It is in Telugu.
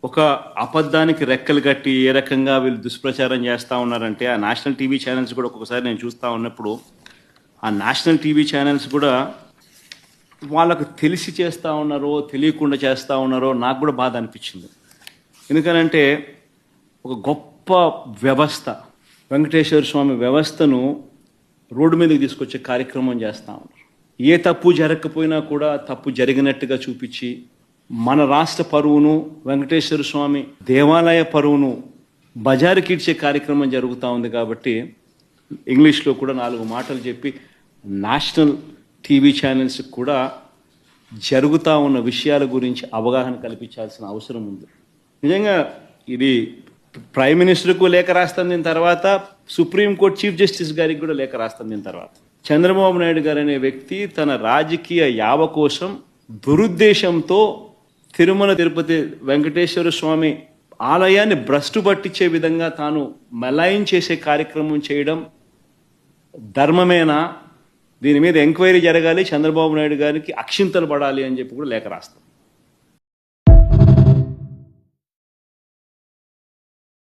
ఒక అబద్ధానికి రెక్కలు కట్టి ఏ రకంగా వీళ్ళు దుష్ప్రచారం చేస్తూ ఉన్నారంటే, ఆ నేషనల్ టీవీ ఛానల్స్ కూడా ఒక్కొక్కసారి నేను చూస్తూ ఉన్నప్పుడు, ఆ నేషనల్ టీవీ ఛానల్స్ కూడా వాళ్ళకు తెలిసి చేస్తూ ఉన్నారో తెలియకుండా చేస్తూ ఉన్నారో నాకు కూడా బాధ అనిపించింది. ఎందుకనంటే ఒక గొప్ప వ్యవస్థ, వెంకటేశ్వర స్వామి వ్యవస్థను రోడ్డు మీదకి తీసుకొచ్చే కార్యక్రమం చేస్తూ ఉన్నారు. ఏ తప్పు జరగకపోయినా కూడా తప్పు జరిగినట్టుగా చూపించి మన రాష్ట్ర పరువును, వెంకటేశ్వర స్వామి దేవాలయ పరువును బజారుకిడ్చే కార్యక్రమం జరుగుతూ ఉంది. కాబట్టి ఇంగ్లీష్లో కూడా 4 మాటలు చెప్పి నేషనల్ టీవీ ఛానల్స్ కూడా జరుగుతూ ఉన్న విషయాల గురించి అవగాహన కల్పించాల్సిన అవసరం ఉంది. నిజంగా ఇది ప్రైమ్ మినిస్టర్కు లేఖ రాస్తాం, దీని తర్వాత సుప్రీంకోర్టు చీఫ్ జస్టిస్ గారికి కూడా లేఖ రాస్తాం. దీని తర్వాత చంద్రబాబు నాయుడు గారు అనే వ్యక్తి తన రాజకీయ యావ కోసం దురుద్దేశంతో తిరుమల తిరుపతి వెంకటేశ్వర స్వామి ఆలయాన్ని భ్రష్టు పట్టించే విధంగా తాను మలాయించేసే కార్యక్రమం చేయడం ధర్మమేనా? దీని మీద ఎంక్వైరీ జరగాలి, చంద్రబాబు నాయుడు గారికి అక్షింతలు పడాలి అని చెప్పి కూడా లేఖ రాస్తాం.